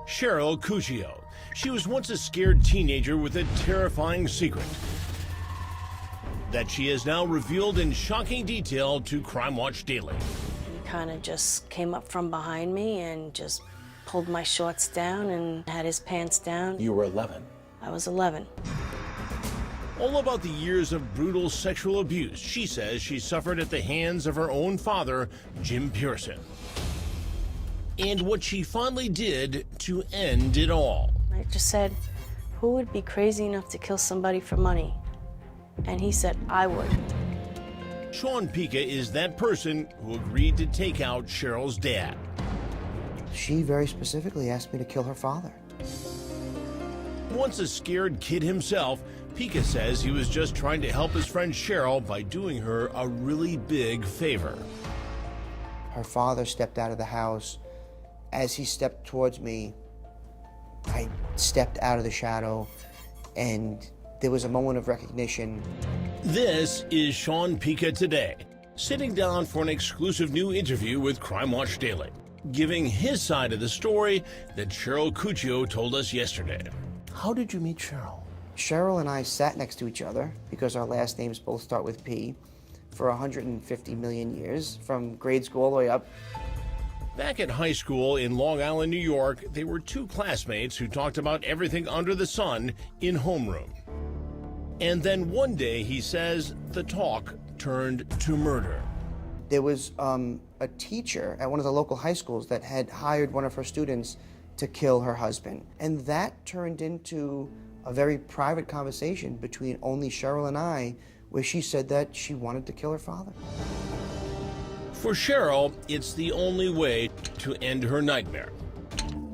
Cheryl Cuccio. She was once a scared teenager with a terrifying secret that she has now revealed in shocking detail to Crime Watch Daily. He kind of just came up from behind me and just pulled my shorts down and had his pants down. You were 11. I was 11. All about the years of brutal sexual abuse she says she suffered at the hands of her own father, Jim Pearson. And what she finally did to end it all. I just said, who would be crazy enough to kill somebody for money? And he said, I would. Sean Pica is that person who agreed to take out Cheryl's dad. She very specifically asked me to kill her father. Once a scared kid himself, Pica says he was just trying to help his friend Cheryl by doing her a really big favor. Her father stepped out of the house. As he stepped towards me, I stepped out of the shadow, and there was a moment of recognition. This is Sean Pica today, sitting down for an exclusive new interview with Crime Watch Daily, giving his side of the story that Cheryl Cuccio told us yesterday. How did you meet Cheryl? Cheryl and I sat next to each other, because our last names both start with P, for 150 million years, from grade school all the way up. Back at high school in Long Island, New York, they were two classmates who talked about everything under the sun in homeroom. And then one day, he says, the talk turned to murder. There was a teacher at one of the local high schools that had hired one of her students to kill her husband. And that turned into a very private conversation between only Cheryl and I, where she said that she wanted to kill her father. For Cheryl, it's the only way to end her nightmare.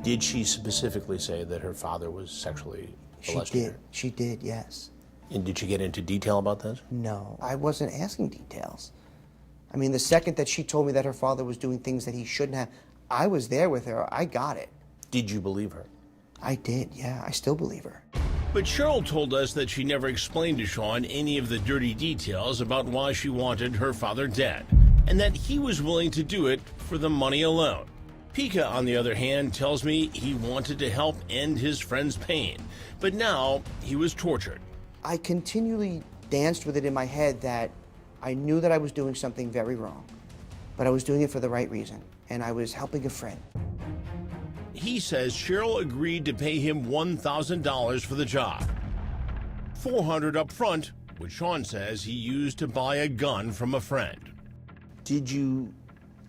Did she specifically say that her father was sexually molesting her? She did, yes. And did she get into detail about this? No, I wasn't asking details. I mean, the second that she told me that her father was doing things that he shouldn't have, I was there with her. I got it. Did you believe her? I did, yeah. I still believe her. But Cheryl told us that she never explained to Sean any of the dirty details about why she wanted her father dead, and that he was willing to do it for the money alone. Pica, on the other hand, tells me he wanted to help end his friend's pain, but now he was tortured. I continually danced with it in my head that I knew that I was doing something very wrong, but I was doing it for the right reason, and I was helping a friend. He says Cheryl agreed to pay him $1,000 for the job. $400 up front, which Sean says he used to buy a gun from a friend. Did you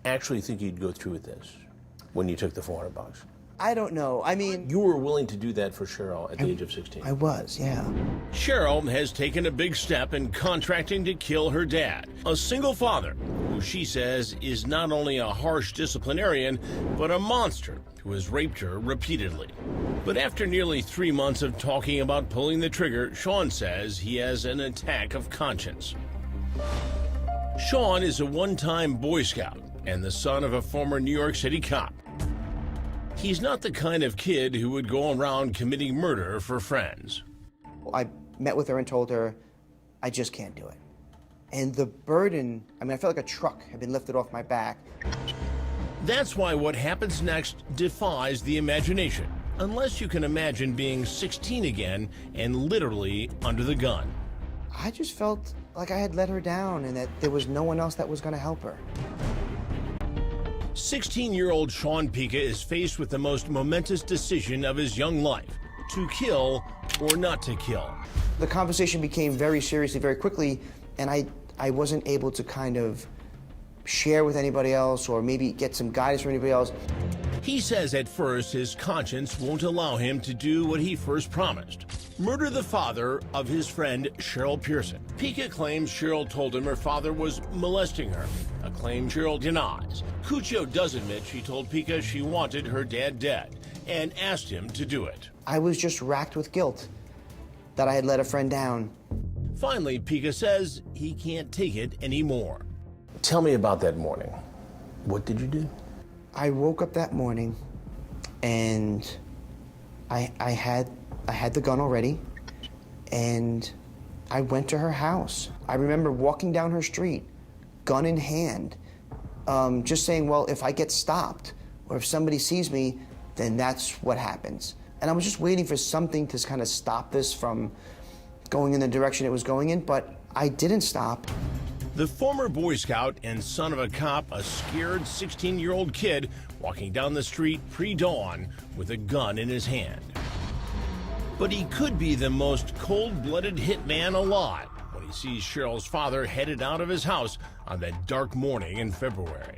actually think you'd go through with this when you took the $400? I don't know. I mean, You were willing to do that for Cheryl at the age of 16. I was, yeah. Cheryl has taken a big step in contracting to kill her dad, a single father who she says is not only a harsh disciplinarian, but a monster who has raped her repeatedly. But after nearly 3 months of talking about pulling the trigger, Sean says he has an attack of conscience. Sean is a one-time Boy Scout and the son of a former New York City cop. He's not the kind of kid who would go around committing murder for friends. I met with her and told her, I just can't do it. And the burden, I mean, I felt like a truck had been lifted off my back. That's why what happens next defies the imagination, unless you can imagine being 16 again and literally under the gun. I just felt like I had let her down and that there was no one else that was going to help her. 16-year-old Sean Pica is faced with the most momentous decision of his young life, to kill or not to kill. The conversation became very serious very quickly, and I wasn't able to kind of share with anybody else or maybe get some guidance from anybody else. He says at first his conscience won't allow him to do what he first promised, murder the father of his friend Cheryl Pearson. Pica claims Cheryl told him her father was molesting her, a claim Cheryl denies. Cuccio does admit she told Pica she wanted her dad dead and asked him to do it. I was just racked with guilt that I had let a friend down. Finally, Pica says he can't take it anymore. Tell me about that morning. What did you do? I woke up that morning and I had the gun already, and I went to her house. I remember walking down her street, gun in hand, just saying, well, if I get stopped or if somebody sees me, then that's what happens. And I was just waiting for something to kind of stop this from going in the direction it was going in, but I didn't stop. The former Boy Scout and son of a cop, a scared 16-year-old kid walking down the street pre-dawn with a gun in his hand. But he could be the most cold-blooded hitman alive when he sees Cheryl's father headed out of his house on that dark morning in February.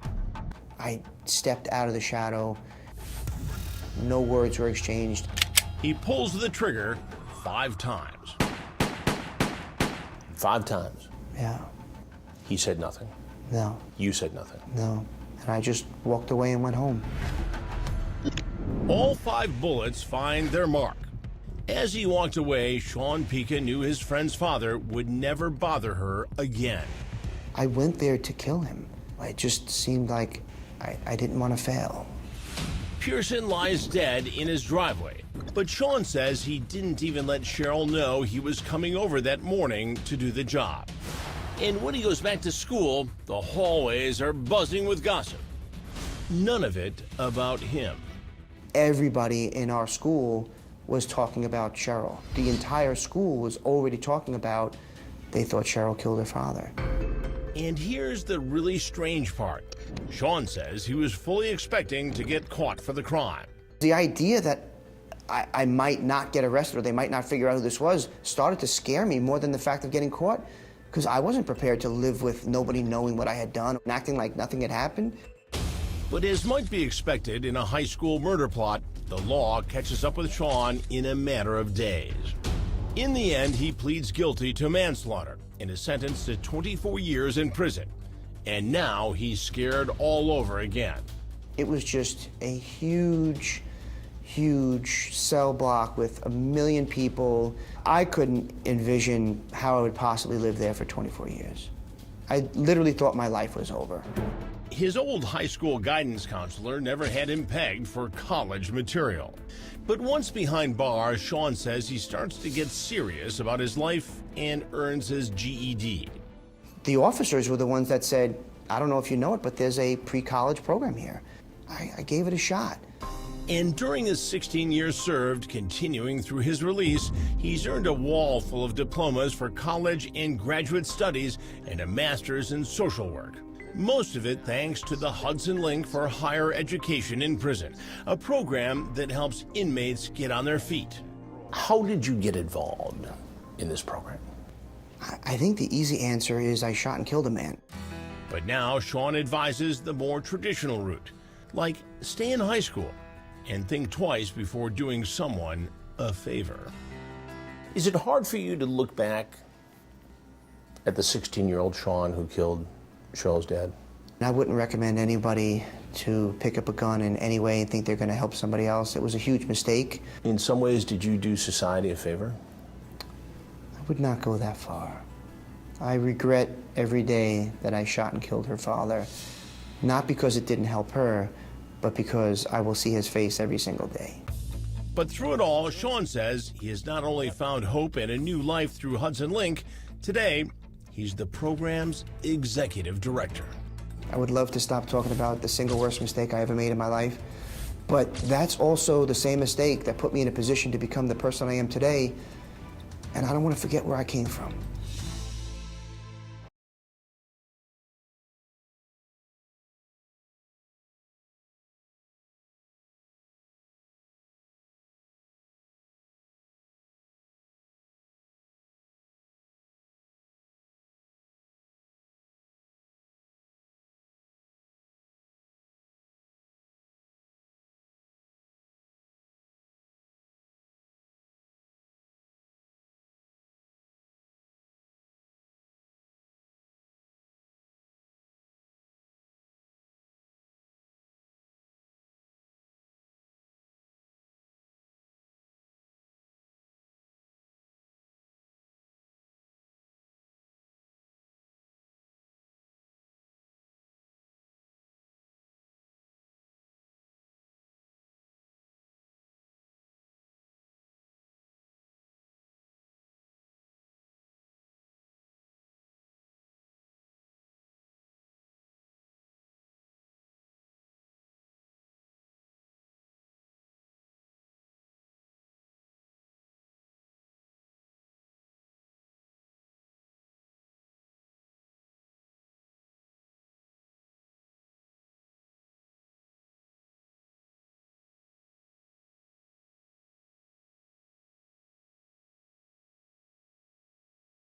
I stepped out of the shadow. No words were exchanged. He pulls the trigger 5 times. 5 times. Yeah, He said nothing. no, You said nothing. no. And I just walked away and went home. All 5 bullets find their mark. As he walked away, Sean Pica knew his friend's father would never bother her again. I went there to kill him. It just seemed like I didn't want to fail. Pearson lies dead in his driveway, but Sean says he didn't even let Cheryl know he was coming over that morning to do the job. And when he goes back to school, the hallways are buzzing with gossip. None of it about him. Everybody in our school was talking about Cheryl. The entire school was already talking about they thought Cheryl killed her father. And here's the really strange part. Sean says he was fully expecting to get caught for the crime. The idea that I might not get arrested or they might not figure out who this was started to scare me more than the fact of getting caught, because I wasn't prepared to live with nobody knowing what I had done and acting like nothing had happened. But as might be expected in a high school murder plot, the law catches up with Sean in a matter of days. In the end, he pleads guilty to manslaughter and is sentenced to 24 years in prison. And now he's scared all over again. It was just a huge, huge cell block with 1 million people. I couldn't envision how I would possibly live there for 24 years. I literally thought my life was over. His old high school guidance counselor never had him pegged for college material. But once behind bars, Sean says he starts to get serious about his life and earns his GED. The officers were the ones that said, I don't know if you know it, but there's a pre-college program here. I gave it a shot. And during his 16 years served, continuing through his release, he's earned a wall full of diplomas for college and graduate studies and a master's in social work. Most of it thanks to the Hudson Link for Higher Education in Prison, a program that helps inmates get on their feet. How did you get involved in this program? I think the easy answer is I shot and killed a man. But now Sean advises the more traditional route, like stay in high school and think twice before doing someone a favor. Is it hard for you to look back at the 16-year-old Sean who killed Cheryl's dad? I wouldn't recommend anybody to pick up a gun in any way and think they're going to help somebody else. It was a huge mistake. In some ways, did you do society a favor? I would not go that far. I regret every day that I shot and killed her father, not because it didn't help her, but because I will see his face every single day. But through it all, Sean says he has not only found hope and a new life through Hudson Link, today he's the program's executive director. I would love to stop talking about the single worst mistake I ever made in my life, but that's also the same mistake that put me in a position to become the person I am today, and I don't want to forget where I came from.